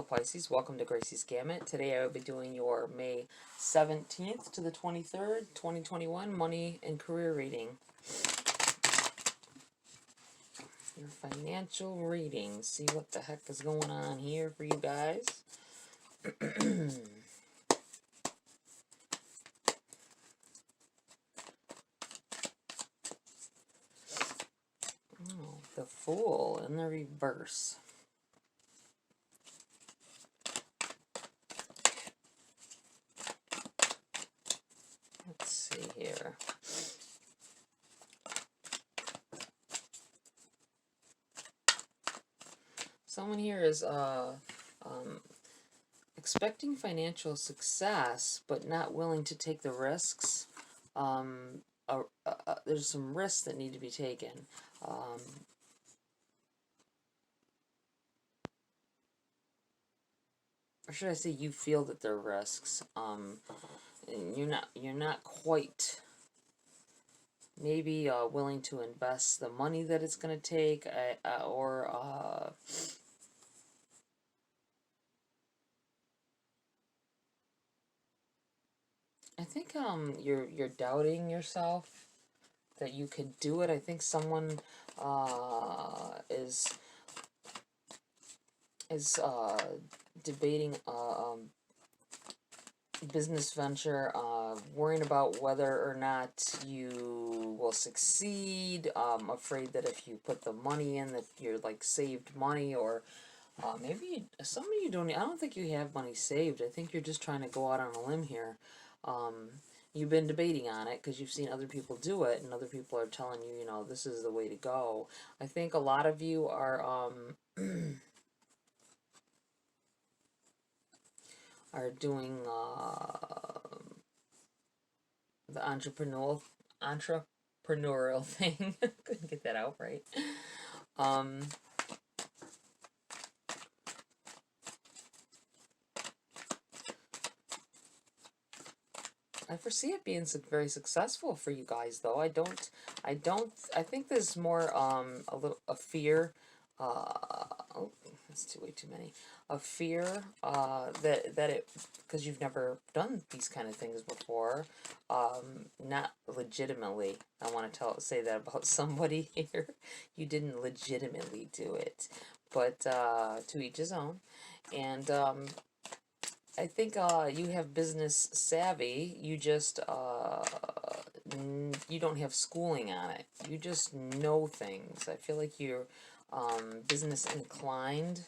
Hello Pisces, welcome to GRAYCI'S Gamut. Today I will be doing your May 17th to the 23rd, 2021 money and career reading. Your financial reading. See what the heck is going on here for you guys. Oh, the Fool in the reverse. Let's see here. Someone here is expecting financial success, but not willing to take the risks. There's some risks that need to be taken. Or should I say, you feel that there are risks. And you're not quite maybe willing to invest the money that it's going to take, or I think you're doubting yourself that you could do it. I think someone is debating business venture, worrying about whether or not you will succeed, afraid that if you put the money in that you're like saved money, or maybe some of you don't. I don't think you have money saved. I think you're just trying to go out on a limb here. You've been debating on it because you've seen other people do it, and other people are telling you, you know, this is the way to go. I think a lot of you are are doing the entrepreneurial thing. Couldn't get that out right. I foresee it being very successful for you guys, though. I think there's more a fear. Oh, that's way too many. A fear that it, because you've never done these kind of things before, not legitimately. I want to say that about somebody here. You didn't legitimately do it, but to each his own. And I think you have business savvy. You just you don't have schooling on it. You just know things. I feel like you're business inclined,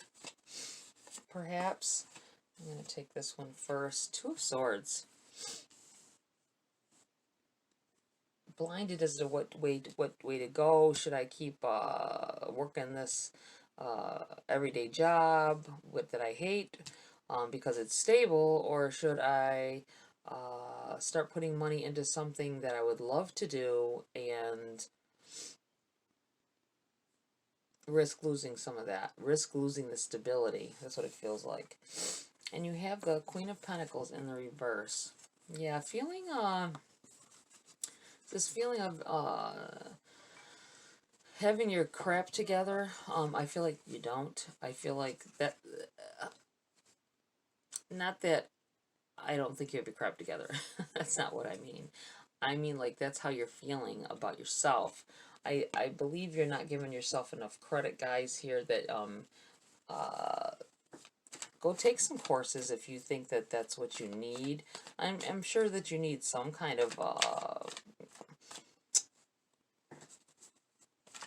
perhaps. I'm going to take this one first. Two of Swords. Blinded as to what way to go. Should I keep working this everyday job that I hate because it's stable, or should I start putting money into something that I would love to do and risk losing some of that, risk losing the stability? That's what it feels like. And you have the Queen of Pentacles in the reverse. Yeah, feeling this feeling of having your crap together. I feel like you don't. I feel like that, not that I don't think you have your crap together. That's not what I mean. I mean, like, that's how you're feeling about yourself. I believe you're not giving yourself enough credit, guys, here. That go take some courses if you think that that's what you need. I'm sure that you need some kind of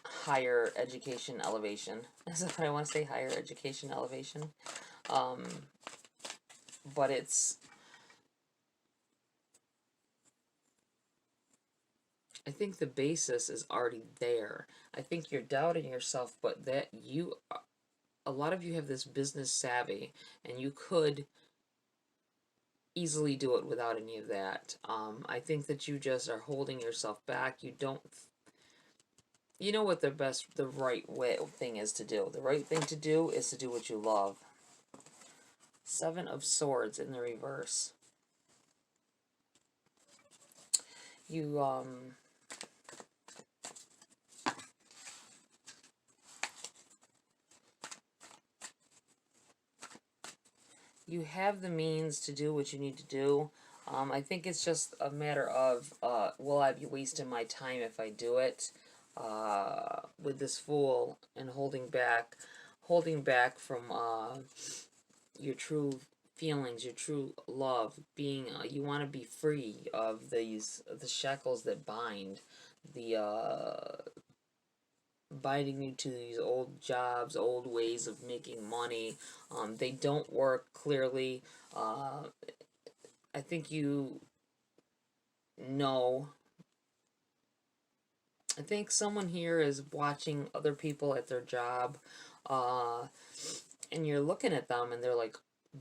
higher education elevation. Is that what I want to say? Higher education elevation. But it's, I think the basis is already there. I think you're doubting yourself, but that a lot of you have this business savvy, and you could easily do it without any of that. I think that you just are holding yourself back. You don't, you know what the right thing is to do. The right thing to do is to do what you love. Seven of Swords in the reverse. You, You have the means to do what you need to do. I think it's just a matter of, will I be wasting my time if I do it? With this Fool and holding back from your true feelings, your true love, being, you want to be free of the shackles that bind, the binding you to these old jobs, old ways of making money. They don't work clearly. I think you know. I think someone here is watching other people at their job, uh, and you're looking at them, and they're like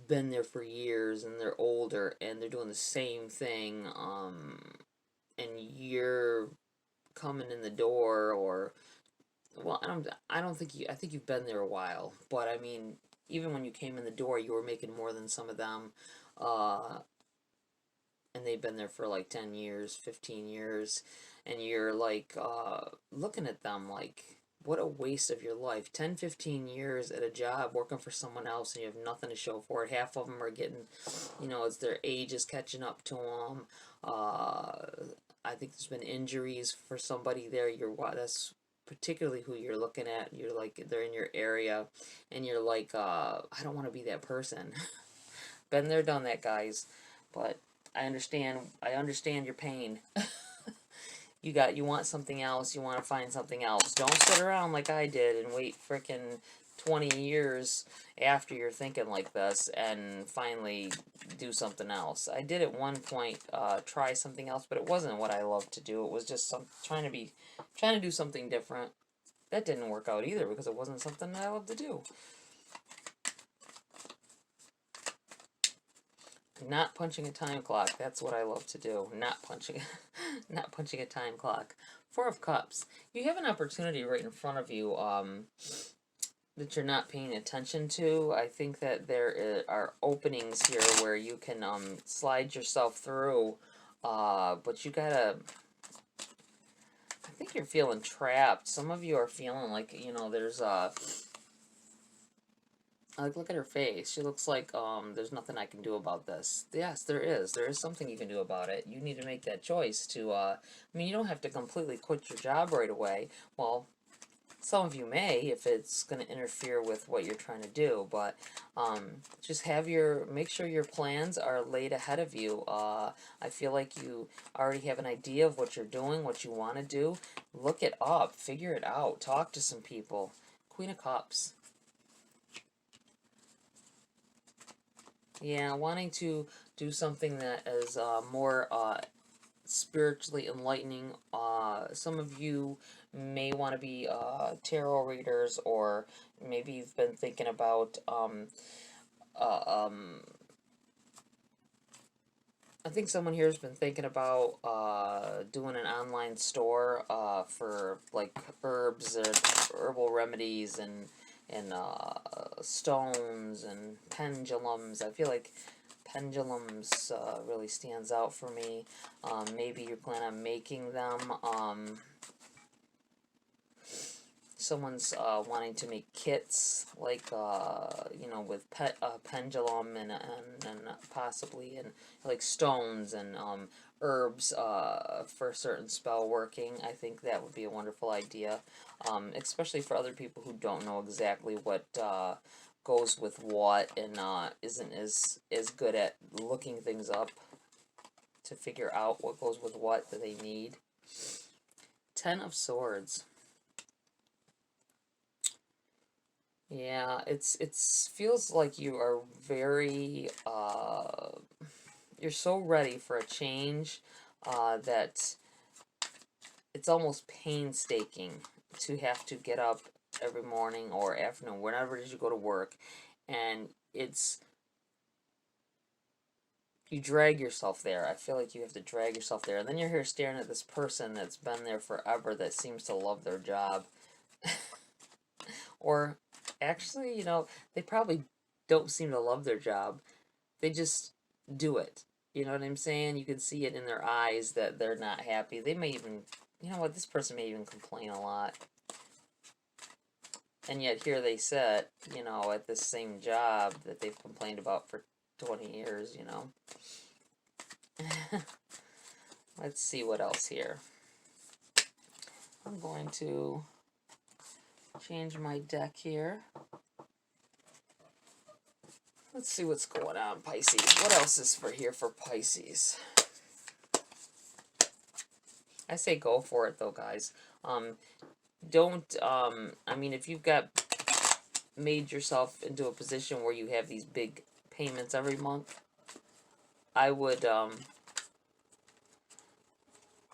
been there for years, and they're older, and they're doing the same thing, and you're coming in the door, or well, I don't think you. I think you've been there a while, but I mean, even when you came in the door, you were making more than some of them, uh, and they've been there for like 10 years, 15 years, and you're like looking at them like, what a waste of your life. 10, 15 years at a job working for someone else, and you have nothing to show for it. Half of them are getting, it's their age is catching up to them. I think there's been injuries for somebody there. That's particularly who you're looking at. You're like, they're in your area, and you're like, I don't want to be that person. Been there, done that, guys. But I understand your pain. You want something else, you want to find something else. Don't sit around like I did and wait frickin' 20 years after you're thinking like this and finally do something else. I did at one point try something else, but it wasn't what I loved to do. It was just trying to do something different. That didn't work out either because it wasn't something that I loved to do. Not punching a time clock. That's what I love to do. Not punching a time clock. Four of Cups. You have an opportunity right in front of you that you're not paying attention to. I think that there are openings here where you can slide yourself through, but you gotta. I think you're feeling trapped. Some of you are feeling like, there's like, look at her face. She looks like, there's nothing I can do about this. Yes, there is. There is something you can do about it. You need to make that choice to, I mean, you don't have to completely quit your job right away. Well, some of you may, if it's going to interfere with what you're trying to do, but, just make sure your plans are laid ahead of you. I feel like you already have an idea of what you're doing, what you want to do. Look it up. Figure it out. Talk to some people. Queen of Cups. Yeah, wanting to do something that is more spiritually enlightening. Some of you may want to be tarot readers, or maybe you've been thinking about. Uh, um, I think someone here has been thinking about doing an online store for like herbs and herbal remedies and stones and pendulums. I feel like pendulums really stands out for me. Maybe you plan on making them. Someone's wanting to make kits, like, with pendulum and possibly, and like stones and herbs for certain spell working. I think that would be a wonderful idea, especially for other people who don't know exactly what goes with what, and isn't as good at looking things up to figure out what goes with what that they need. 10 of Swords. Yeah, it's feels like you are very you're so ready for a change that it's almost painstaking to have to get up every morning or afternoon, whenever it is you go to work, and you drag yourself there. I feel like you have to drag yourself there, and then you're here staring at this person that's been there forever that seems to love their job. Or actually, they probably don't seem to love their job. They just do it. You know what I'm saying? You can see it in their eyes that they're not happy. They may even, this person may even complain a lot. And yet here they sit, at this same job that they've complained about for 20 years, you know. Let's see what else here. I'm going to change my deck here. Let's see what's going on, Pisces. What else is here for Pisces? I say go for it, though, guys. Don't, I mean, if you've made yourself into a position where you have these big payments every month, I would,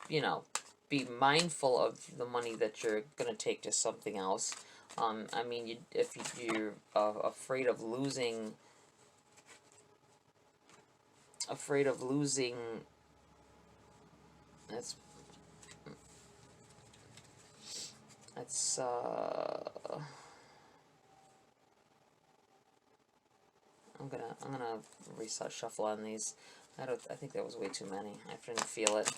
you know, be mindful of the money that you're going to take to something else. I mean, if you're afraid of losing, that's I'm gonna reset shuffle on these. I think that was way too many. I didn't feel it.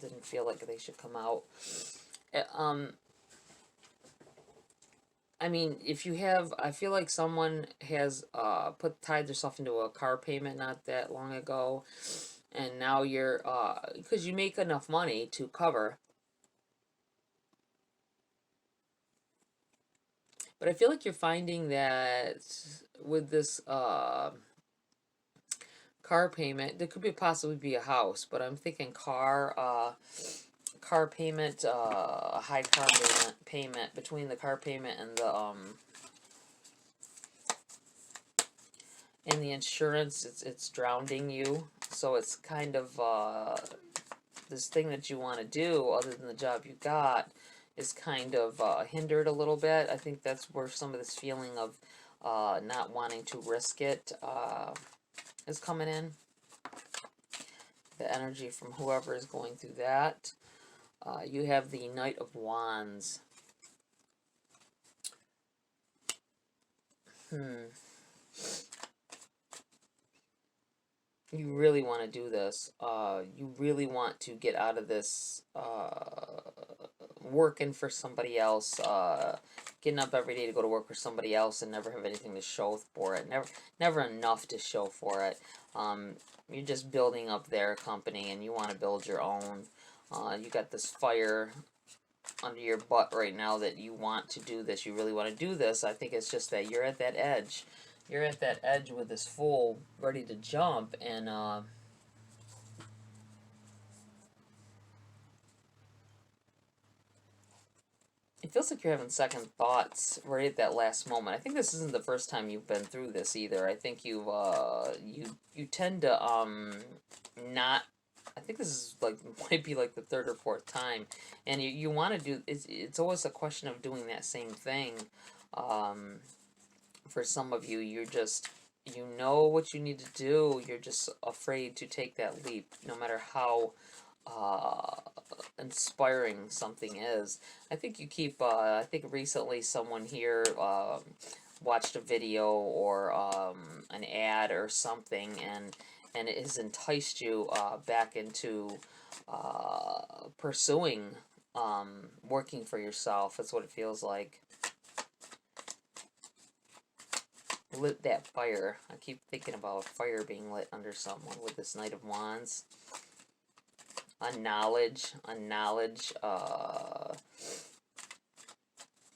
Didn't feel like they should come out. I mean, if you have, I feel like someone has tied themselves into a car payment not that long ago, and now you're because you make enough money to cover. But I feel like you're finding that with this car payment, there could possibly be a house, but I'm thinking car payment, a high car payment between the car payment and the insurance. It's drowning you, so it's kind of this thing that you want to do other than the job you got is kind of hindered a little bit. I think that's where some of this feeling of not wanting to risk it is coming in. The energy from whoever is going through that. You have the Knight of Wands. You really want to do this. You really want to get out of this working for somebody else, getting up every day to go to work for somebody else and never have anything to show for it. Never enough to show for it. You're just building up their company and you want to build your own. You got this fire under your butt right now that you want to do this. You really want to do this. I think it's just that you're at that edge. You're at that edge with this Fool ready to jump, and it feels like you're having second thoughts right at that last moment. I think this isn't the first time you've been through this either. I think you tend to not. I think this is might be like the third or fourth time, and you want to do. It's always a question of doing that same thing. For some of you, you're just, you know what you need to do. You're just afraid to take that leap, no matter how inspiring something is. I think you keep, I think recently someone here watched a video or an ad or something, and it has enticed you back into pursuing working for yourself. That's what it feels like. Lit that fire. I keep thinking about fire being lit under someone with this Knight of Wands. A knowledge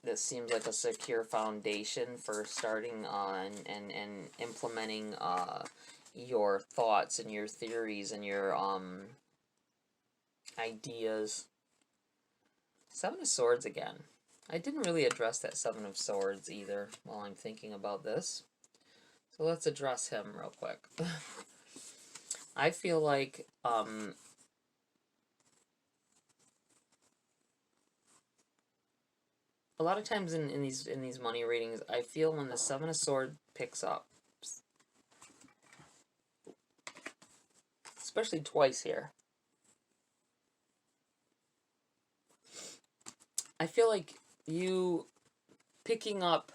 that seems like a secure foundation for starting on and implementing your thoughts and your theories and your ideas. Seven of Swords again. I didn't really address that Seven of Swords either while I'm thinking about this. So let's address him real quick. I feel like a lot of times in these money readings, I feel when the Seven of Swords picks up, especially twice here, I feel like you picking up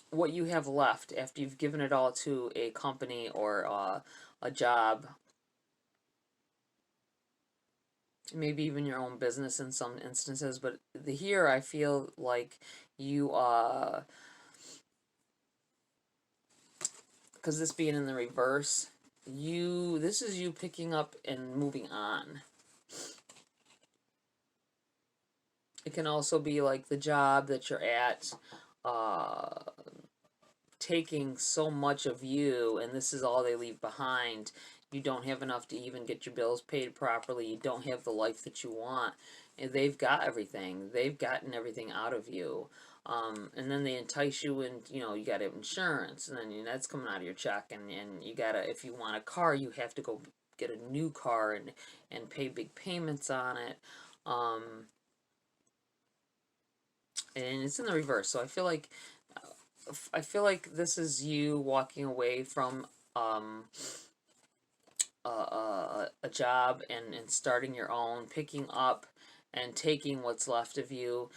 what you have left after you've given it all to a company or a job, maybe even your own business in some instances, but here I feel like you because this being in the reverse, this is you picking up and moving on. It can also be like the job that you're at, taking so much of you, and this is all they leave behind. You don't have enough to even get your bills paid properly. You don't have the life that you want. And they've got everything. They've gotten everything out of you. And then they entice you, and you got to have insurance, and then that's coming out of your check. And you gotta, if you want a car, you have to go get a new car and pay big payments on it. And it's in the reverse. So I feel like this is you walking away from a job and starting your own, picking up and taking what's left of you,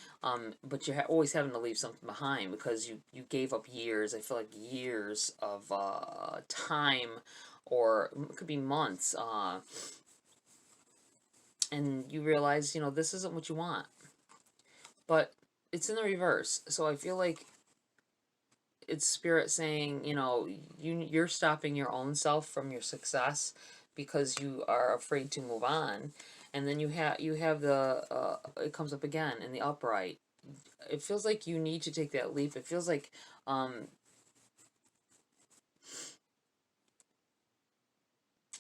but you're always having to leave something behind because you gave up years. I feel like years of time, or it could be months, and you realize this isn't what you want, but it's in the reverse. So I feel like it's spirit saying, you're stopping your own self from your success because you are afraid to move on. And then you have the it comes up again in the upright. It feels like you need to take that leap. It feels like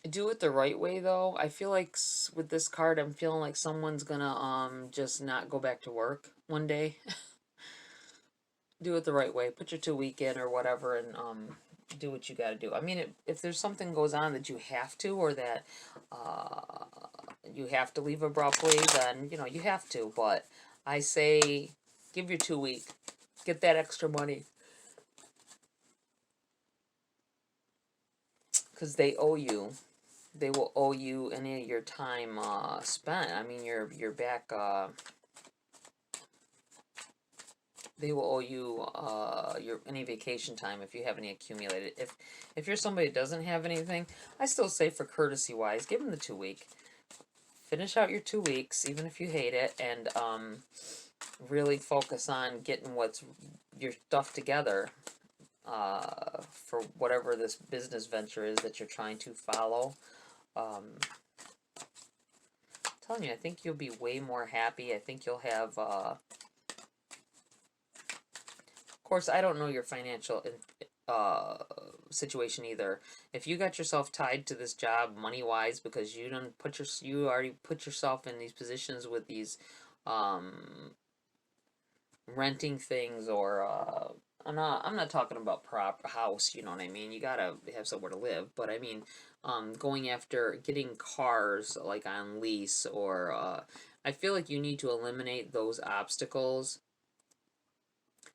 do it the right way, though. I feel like with this card, I'm feeling like someone's gonna just not go back to work one day. Do it the right way. Put your 2 week in or whatever, and do what you got to do. I mean, if there's something goes on that you have to, or that you have to leave abruptly, then you have to. But I say, give your 2 week, get that extra money, because they owe you. They will owe you any of your time spent. I mean, you're back. They will owe you any vacation time if you have any accumulated. If you're somebody that doesn't have anything, I still say, for courtesy wise, give them the 2 week. Finish out your 2 weeks, even if you hate it, and really focus on getting your stuff together for whatever this business venture is that you're trying to follow. I'm telling you, I think you'll be way more happy. I think you'll have. Of course, I don't know your financial situation either. If you got yourself tied to this job money-wise because you already put yourself in these positions with these renting things, or I'm not talking about house, you know what I mean? You gotta have somewhere to live, but I mean going after getting cars like on lease, or I feel like you need to eliminate those obstacles.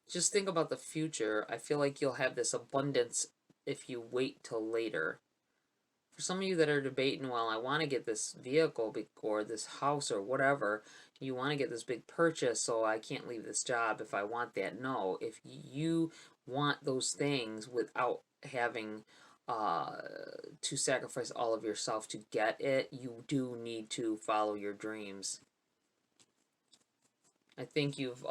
Just think about the future. I feel like you'll have this abundance if you wait till later. For some of you that are debating, well, I want to get this vehicle or this house or whatever, you want to get this big purchase, so I can't leave this job if I want that. No, if you want those things without having to sacrifice all of yourself to get it, you do need to follow your dreams. I think you've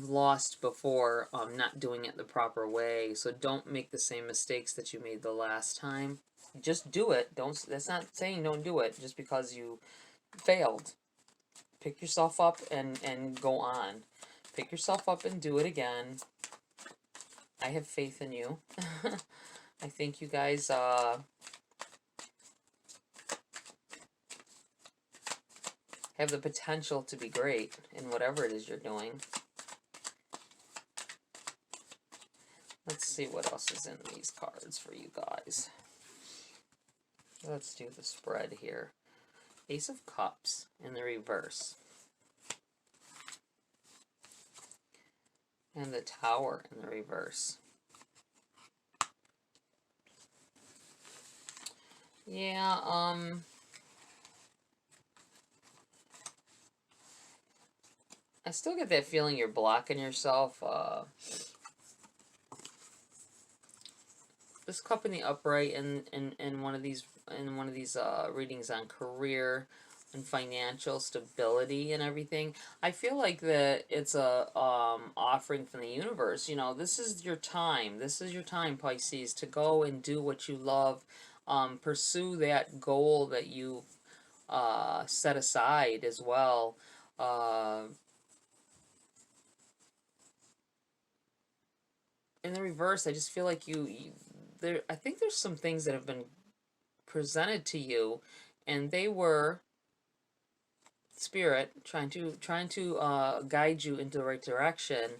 lost before not doing it the proper way, so don't make the same mistakes that you made the last time. Just do it. That's not saying don't do it just because you failed. Pick yourself up and go on. Pick yourself up and do it again. I have faith in you. I think you guys have the potential to be great in whatever it is you're doing. Let's see what else is in these cards for you guys. Let's do the spread here. Ace of Cups in the reverse. And the Tower in the reverse. Yeah, I still get that feeling you're blocking yourself. This cup in the upright in one of these readings on career, and financial stability and everything. I feel like that it's a offering from the universe. You know, this is your time. This is your time, Pisces, to go and do what you love. Pursue that goal that you set aside as well. In the reverse, I just feel like you there. I think there's some things that have been presented to you, and they were spirit trying to guide you into the right direction.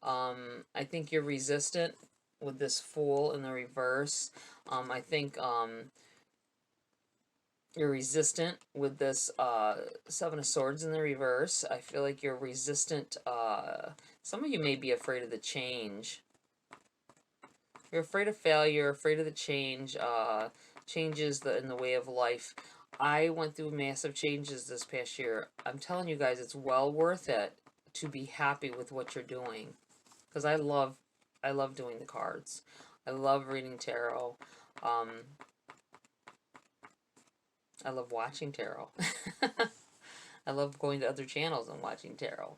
I think you're resistant with this Fool in the reverse. I think you're resistant with this Seven of Swords in the reverse. I feel like you're resistant. Some of you may be afraid of the change. You're afraid of failure, afraid of the change, changes in the way of life. I went through massive changes this past year. I'm telling you guys, it's well worth it to be happy with what you're doing. Because I love doing the cards. I love reading tarot. I love watching tarot. I love going to other channels and watching tarot.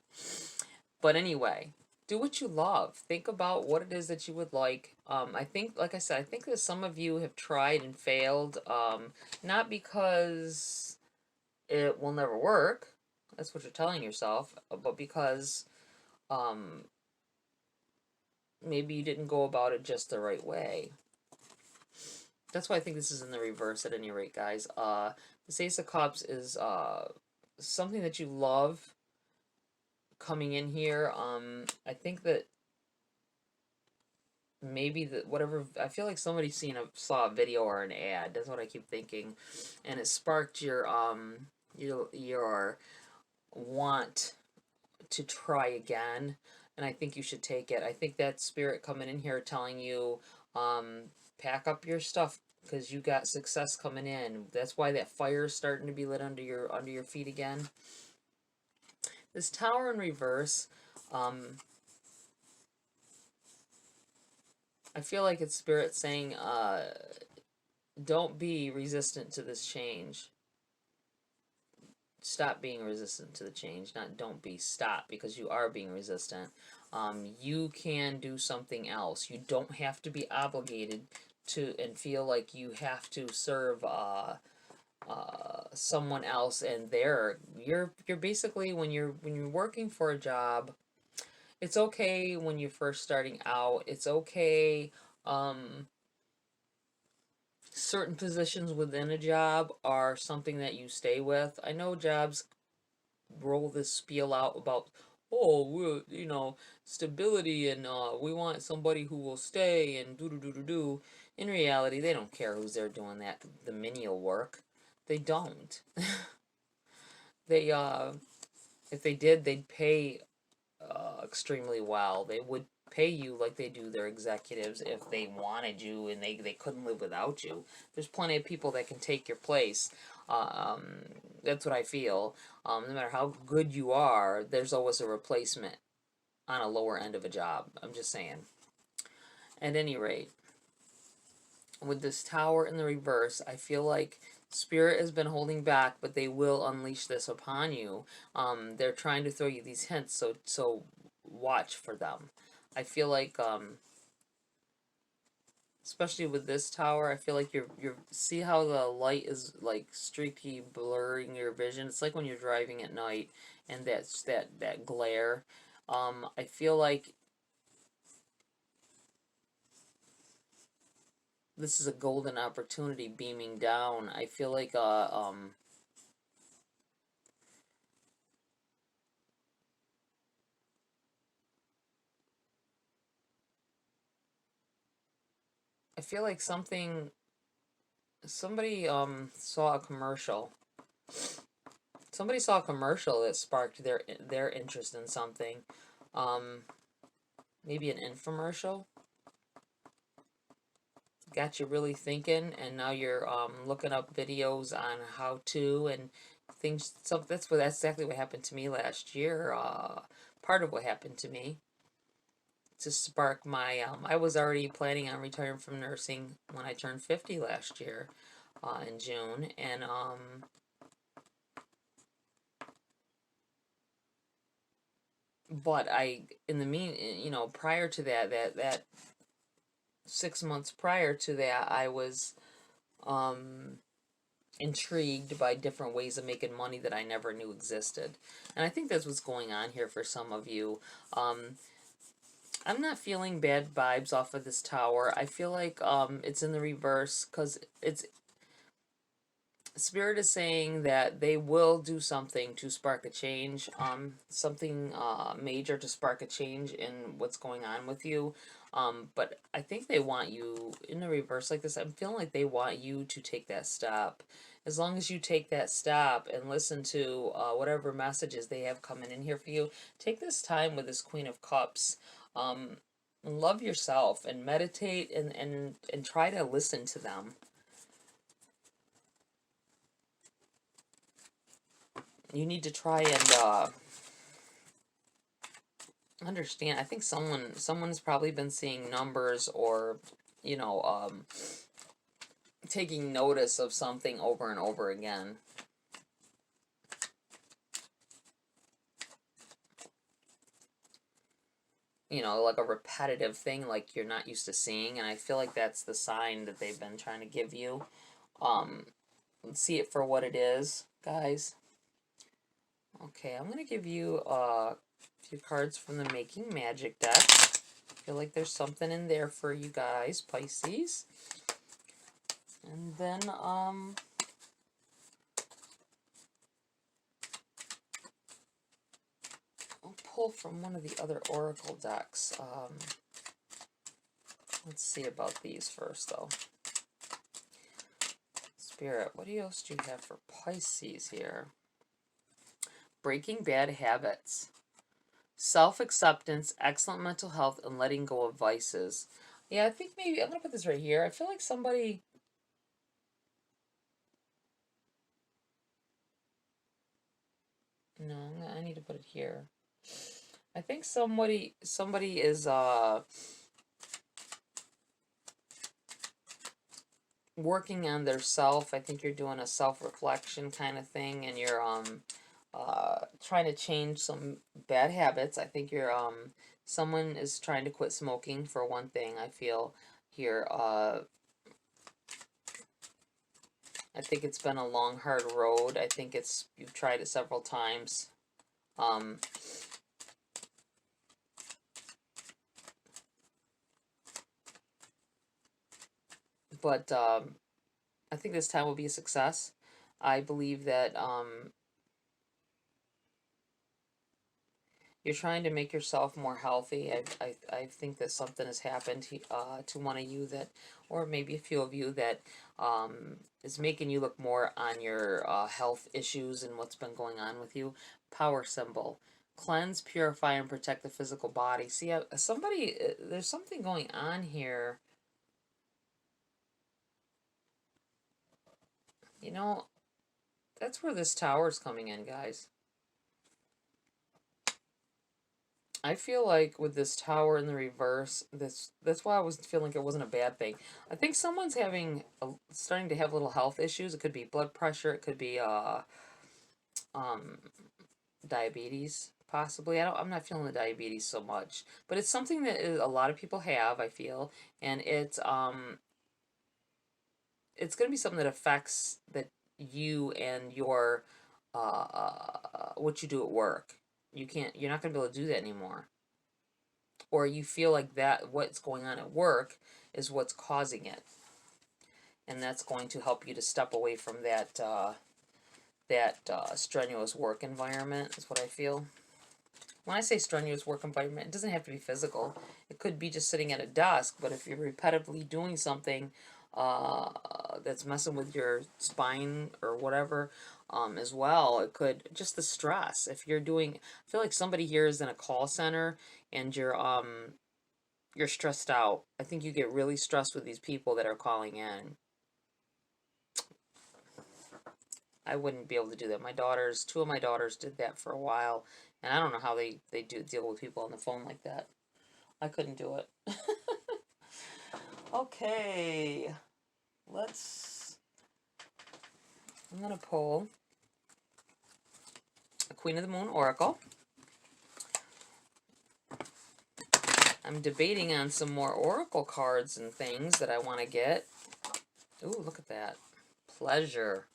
But anyway, do what you love. Think about what it is that you would like. I think, like I said, I think that some of you have tried and failed. Not because it will never work. That's what you're telling yourself. But because maybe you didn't go about it just the right way. That's why I think this is in the reverse at any rate, guys. This Ace of Cups is something that you love coming in here. I think that maybe that whatever, I feel like somebody saw a video or an ad. That's what I keep thinking, and it sparked your want to try again. And I think you should take it. I think that spirit coming in here telling you, pack up your stuff because you got success coming in. That's why that fire is starting to be lit under your feet again. This Tower in reverse, I feel like it's spirit saying, don't be resistant to this change. Stop being resistant to the change. Not don't be, stop, because you are being resistant. You can do something else. You don't have to be obligated to and feel like you have to serve someone else, and you're basically, when you're working for a job, it's okay when you're first starting out. It's okay. Certain positions within a job are something that you stay with. I know jobs roll this spiel out about, oh, we're, stability, and we want somebody who will stay, and do. In reality, they don't care who's there doing the menial work. They don't. They, if they did, they'd pay extremely well. They would pay you like they do their executives if they wanted you and they couldn't live without you. There's plenty of people that can take your place. That's what I feel. No matter how good you are, there's always a replacement on a lower end of a job. I'm just saying. At any rate, with this Tower in the reverse, I feel like Spirit has been holding back, but they will unleash this upon you. They're trying to throw you these hints, so watch for them. I feel like, especially with this Tower, I feel like you're see how the light is like streaky, blurring your vision. It's like when you're driving at night, and that glare. I feel like this is a golden opportunity beaming down. I feel like I feel like somebody saw a commercial. Somebody saw a commercial that sparked their interest in something. Maybe an infomercial got you really thinking, and now you're looking up videos on how to and things. So that's exactly what happened to me last year. Part of what happened to me to spark my I was already planning on retiring from nursing when I turned 50 last year in June, and But in the prior to that 6 months prior to that, I was intrigued by different ways of making money that I never knew existed. And I think that's what's going on here for some of you. I'm not feeling bad vibes off of this tower. I feel like it's in the reverse, because Spirit is saying that they will do something to spark a change, something major to spark a change in what's going on with you. But I think they want you in the reverse like this. I'm feeling like they want you to take that step. As long as you take that step and listen to whatever messages they have coming in here for you, take this time with this Queen of Cups. Love yourself and meditate and try to listen to them. You need to try and understand. I think someone's probably been seeing numbers, or taking notice of something over and over again. Like a repetitive thing, like you're not used to seeing, and I feel like that's the sign that they've been trying to give you. Let's see it for what it is, guys. Okay, I'm gonna give you a few cards from the Making Magic deck. I feel like there's something in there for you guys, Pisces. And then I'll pull from one of the other oracle decks. Let's see about these first, though. Spirit, what else do you have for Pisces here? Breaking bad habits. Self-acceptance, excellent mental health, and letting go of vices. Yeah, I think maybe I'm going to put this right here. I feel like somebody... No, I need to put it here. I think somebody is working on their self. I think you're doing a self-reflection kind of thing, and you're trying to change some bad habits. I think you're someone is trying to quit smoking, for one thing. I feel here. I think it's been a long, hard road. I think you've tried it several times. But I think this time will be a success. I believe that you're trying to make yourself more healthy. I think that something has happened to one of you, that, or maybe a few of you, that is making you look more on your health issues and what's been going on with you. Power symbol. Cleanse, purify, and protect the physical body. See, there's something going on here. That's where this tower is coming in, guys. I feel like with this tower in the reverse, that's why I was feeling like it wasn't a bad thing. I think someone's starting to have little health issues. It could be blood pressure. It could be diabetes, possibly. I'm not feeling the diabetes so much, but it's something that a lot of people have, I feel, and it's going to be something that affects you and your what you do at work. You're not going to be able to do that anymore. Or you feel like what's going on at work is what's causing it. And that's going to help you to step away from that strenuous work environment, is what I feel. When I say strenuous work environment, it doesn't have to be physical. It could be just sitting at a desk, but if you're repetitively doing something that's messing with your spine or whatever, as well, it could, just the stress. If you're doing, I feel like somebody here is in a call center and you're stressed out. I think you get really stressed with these people that are calling in. I wouldn't be able to do that. Two of my daughters did that for a while, and I don't know how they deal with people on the phone like that. I couldn't do it. Okay, I'm going to pull a Queen of the Moon Oracle. I'm debating on some more oracle cards and things that I want to get. Ooh, look at that. Pleasure.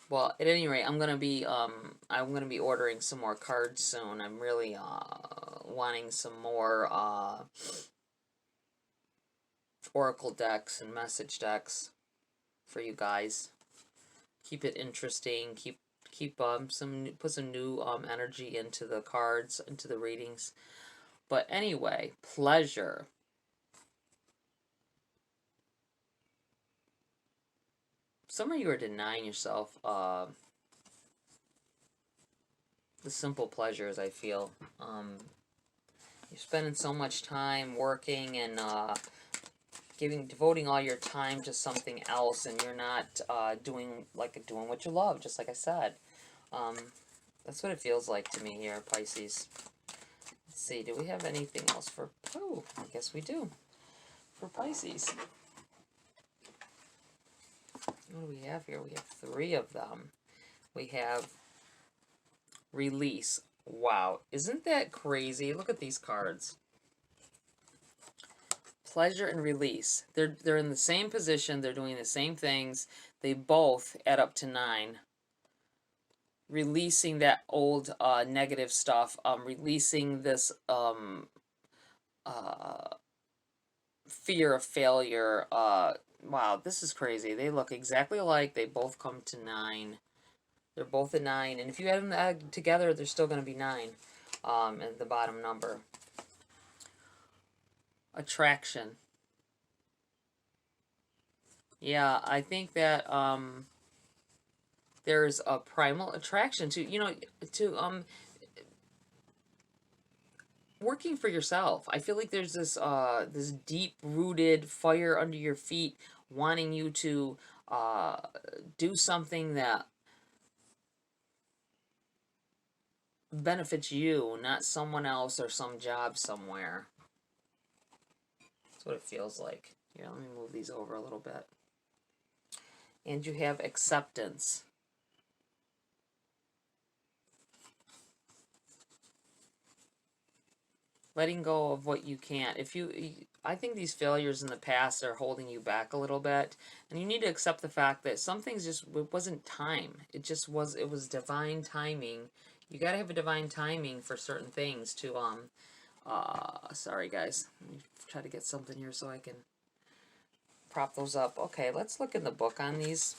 Well, at any rate, I'm gonna be ordering some more cards soon. I'm really wanting some more oracle decks and message decks for you guys. Keep it interesting. Put some new energy into the cards, into the readings. But anyway, pleasure. Some of you are denying yourself the simple pleasures, I feel. You're spending so much time working and devoting all your time to something else, and you're not doing what you love, just like I said. That's what it feels like to me here, Pisces. Let's see, do we have anything else for... Oh, I guess we do. For Pisces. What do we have here? We have 3 of them. We have release. Wow, isn't that crazy? Look at these cards. Pleasure and release. They're in the same position. They're doing the same things. They both add up to 9. Releasing that old negative stuff. Releasing this fear of failure. Wow, this is crazy. They look exactly alike. They both come to 9. They're both a 9. And if you add them together, they're still going to be 9 at the bottom number. Attraction. Yeah, I think that there's a primal attraction to working for yourself. I feel like there's this this deep-rooted fire under your feet wanting you to do something that benefits you, not someone else or some job somewhere. That's what it feels like. Here, let me move these over a little bit. And you have acceptance. Letting go of what you can't. I think these failures in the past are holding you back a little bit, and you need to accept the fact that some things it wasn't time. It was divine timing. You got to have a divine timing for certain things to sorry guys. Let me try to get something here so I can prop those up. Okay, let's look in the book on these.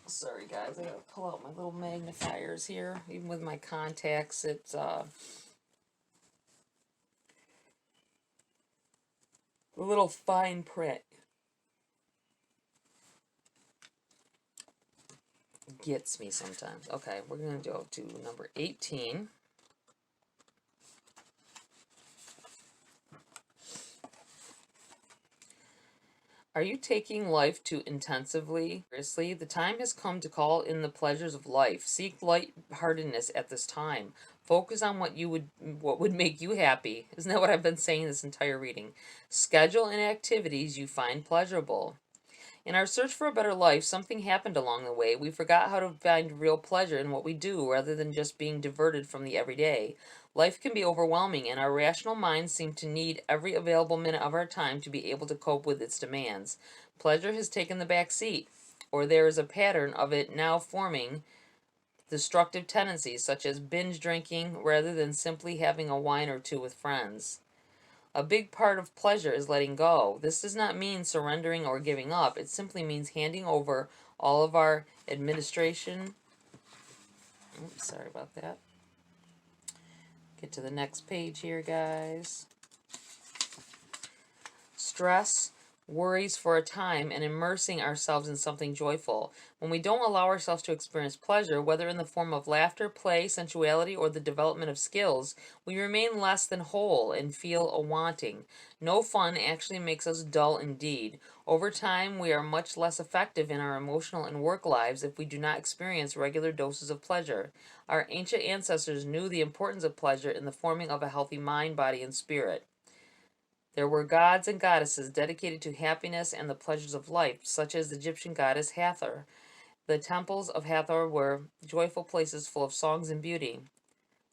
Sorry guys, I gotta pull out my little magnifiers here. Even with my contacts, it's a little fine print gets me sometimes. Okay, we're gonna go to number 18. Are you taking life too intensively? Seriously, the time has come to call in the pleasures of life. Seek lightheartedness at this time. Focus on what would make you happy. Isn't that what I've been saying this entire reading? Schedule in activities you find pleasurable. In our search for a better life, something happened along the way. We forgot how to find real pleasure in what we do rather than just being diverted from the everyday. Life can be overwhelming, and our rational minds seem to need every available minute of our time to be able to cope with its demands. Pleasure has taken the back seat, or there is a pattern of it now forming destructive tendencies, such as binge drinking rather than simply having a wine or two with friends. A big part of pleasure is letting go. This does not mean surrendering or giving up. It simply means handing over all of our administration. Oops, sorry about that. Get to the next page here, guys. Stress, worries for a time, and immersing ourselves in something joyful. When we don't allow ourselves to experience pleasure, whether in the form of laughter, play, sensuality, or the development of skills, we remain less than whole and feel a wanting. No fun actually makes us dull indeed. Over time, we are much less effective in our emotional and work lives if we do not experience regular doses of pleasure. Our ancient ancestors knew the importance of pleasure in the forming of a healthy mind, body, and spirit. There were gods and goddesses dedicated to happiness and the pleasures of life, such as the Egyptian goddess Hathor. The temples of Hathor were joyful places full of songs and beauty.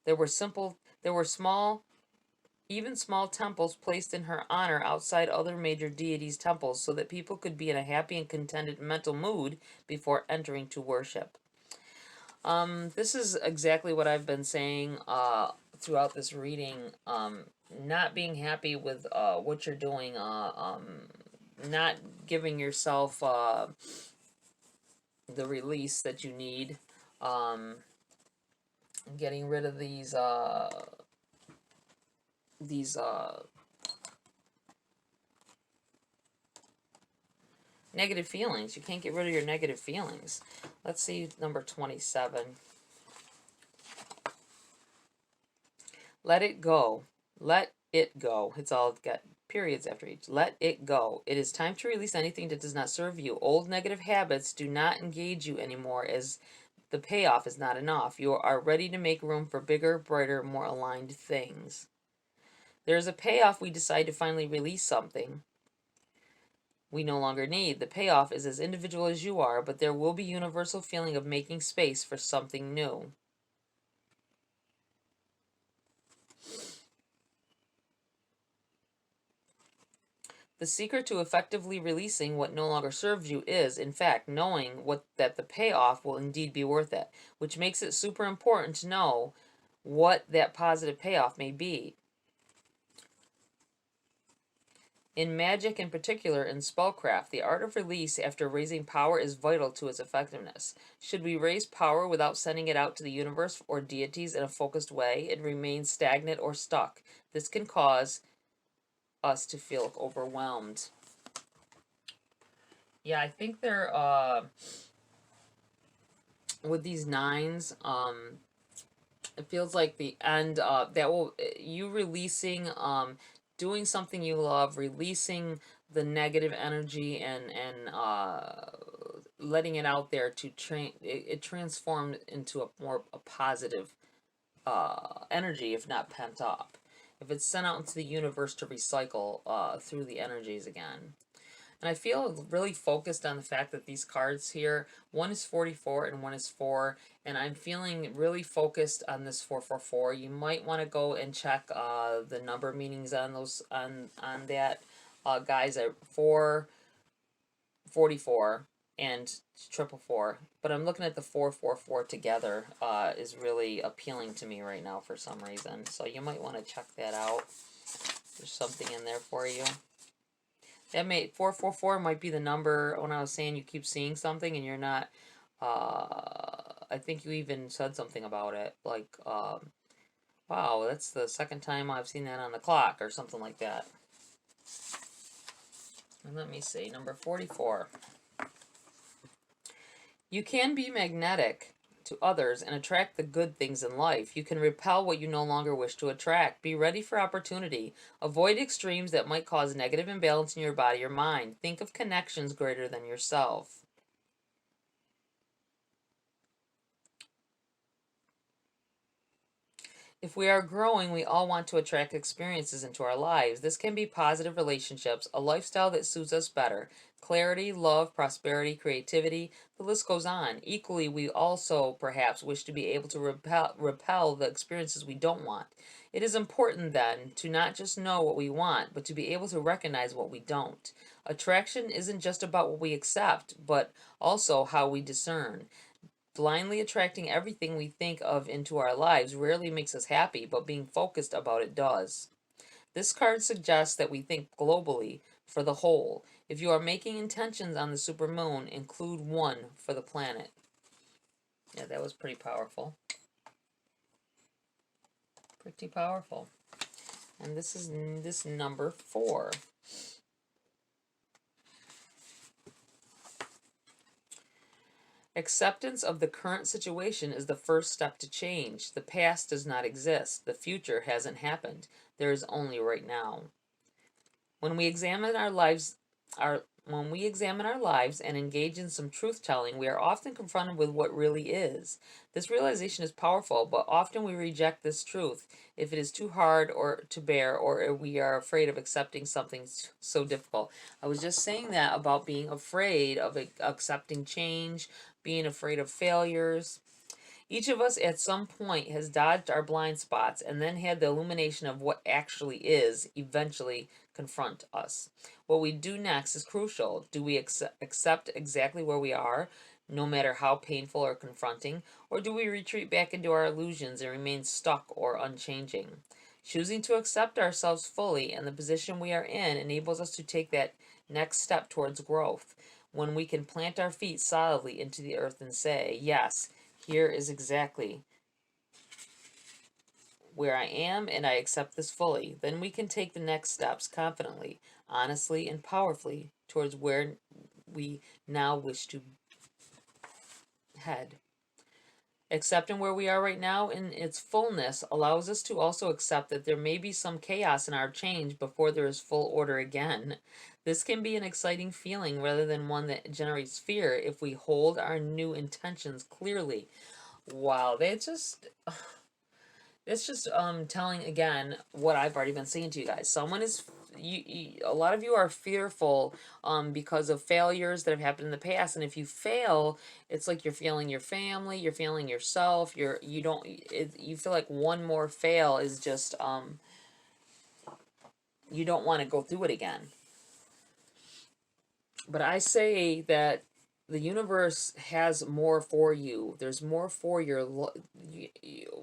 There were There were even small temples placed in her honor outside other major deities' temples so that people could be in a happy and contented mental mood before entering to worship. This is exactly what I've been saying throughout this reading. Not being happy with what you're doing, not giving yourself the release that you need, getting rid of these negative feelings. You can't get rid of your negative feelings. Let's see number 27. Let it go. Let it go. It's all got periods after each. Let it go. It is time to release anything that does not serve you. Old negative habits do not engage you anymore, as the payoff is not enough. You are ready to make room for bigger, brighter, more aligned things. There is a payoff. We decide to finally release something we no longer need. The payoff is as individual as you are, but there will be universal feeling of making space for something new. The secret to effectively releasing what no longer serves you is, in fact, knowing that the payoff will indeed be worth it, which makes it super important to know what that positive payoff may be. In magic, in particular in spellcraft, the art of release after raising power is vital to its effectiveness. Should we raise power without sending it out to the universe or deities in a focused way, it remains stagnant or stuck. This can cause us to feel overwhelmed. Yeah, I think they're with these nines, it feels like the end that will you releasing doing something you love, releasing the negative energy and letting it out there to it transformed into a positive energy, if not pent up. If it's sent out into the universe to recycle through the energies again. And I feel really focused on the fact that these cards here, one is 44 and one is 4, and I'm feeling really focused on this 444. You might want to go and check the number meanings on those on that, guys, at 444 and 444. But I'm looking at the 444 together is really appealing to me right now for some reason. So you might want to check that out. There's something in there for you. That 444 might be the number when I was saying you keep seeing something and you're not. I think you even said something about it, like, wow, that's the second time I've seen that on the clock, or something like that. And let me see, number 44. You can be magnetic to others and attract the good things in life. You can repel what you no longer wish to attract. Be ready for opportunity. Avoid extremes that might cause negative imbalance in your body or mind. Think of connections greater than yourself. If we are growing, we all want to attract experiences into our lives. This can be positive relationships, a lifestyle that suits us better, clarity, love, prosperity, creativity, the list goes on. Equally, we also perhaps wish to be able to repel the experiences we don't want. It is important then to not just know what we want, but to be able to recognize what we don't. Attraction isn't just about what we accept, but also how we discern. Blindly attracting everything we think of into our lives rarely makes us happy, but being focused about it does. This card suggests that we think globally for the whole. If you are making intentions on the supermoon, include one for the planet. Yeah, that was pretty powerful. Pretty powerful. And this is this number 4. Acceptance of the current situation is the first step to change. The past does not exist. The future hasn't happened. There is only right now. When we examine our lives, and engage in some truth-telling, we are often confronted with what really is. This realization is powerful, but often we reject this truth if it is too hard or to bear, or we are afraid of accepting something so difficult. I was just saying that about being afraid of accepting change, being afraid of failures. Each of us at some point has dodged our blind spots and then had the illumination of what actually is eventually confront us. What we do next is crucial. Do we accept exactly where we are, no matter how painful or confronting, or do we retreat back into our illusions and remain stuck or unchanging? Choosing to accept ourselves fully and the position we are in enables us to take that next step towards growth, when we can plant our feet solidly into the earth and say, yes, here is exactly where I am, and I accept this fully. Then we can take the next steps confidently, honestly, and powerfully towards where we now wish to head. Accepting where we are right now in its fullness allows us to also accept that there may be some chaos in our change before there is full order again. This can be an exciting feeling rather than one that generates fear if we hold our new intentions clearly. Wow, it's just telling again what I've already been saying to you guys. Someone is a lot of you are fearful because of failures that have happened in the past, and if you fail, it's like you're failing your family, you're failing yourself. You feel like one more fail is just you don't want to go through it again. But I say that the universe has more for you. There's more for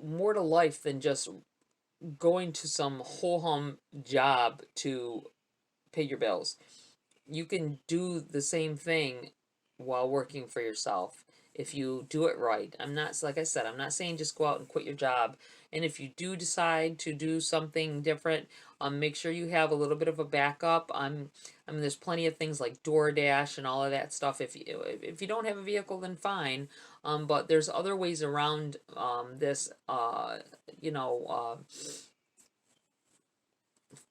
more to life than just going to some whole hum job to pay your bills. You can do the same thing while working for yourself if you do it right. I'm not, like I said, I'm not saying just go out and quit your job. And if you do decide to do something different, make sure you have a little bit of a backup. I mean, there's plenty of things like DoorDash and all of that stuff. If you don't have a vehicle, then fine. But there's other ways around this. You know.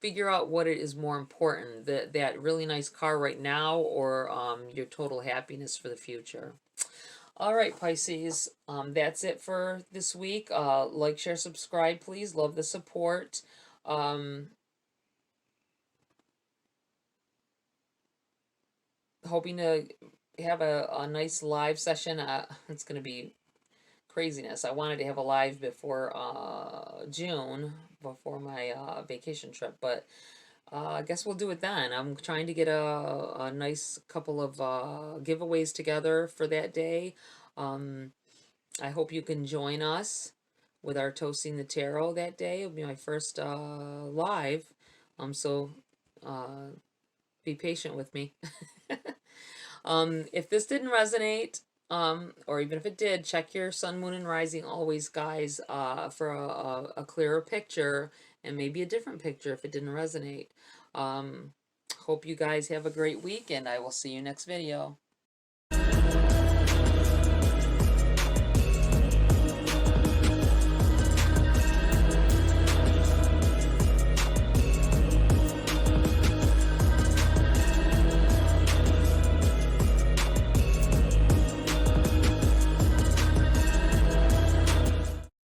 Figure out what it is more important, that really nice car right now, or your total happiness for the future. All right, Pisces, that's it for this week. Like, share, subscribe, please. Love the support. Hoping to have a nice live session. It's going to be craziness. I wanted to have a live before June, before my vacation trip, but I guess we'll do it then. I'm trying to get a nice couple of giveaways together for that day. I hope you can join us with our Toasting the Tarot that day. It'll be my first live. So be patient with me. If this didn't resonate, or even if it did, check your sun, moon, and rising always, guys, for a clearer picture, and maybe a different picture if it didn't resonate. Hope you guys have a great week, and I will see you next video.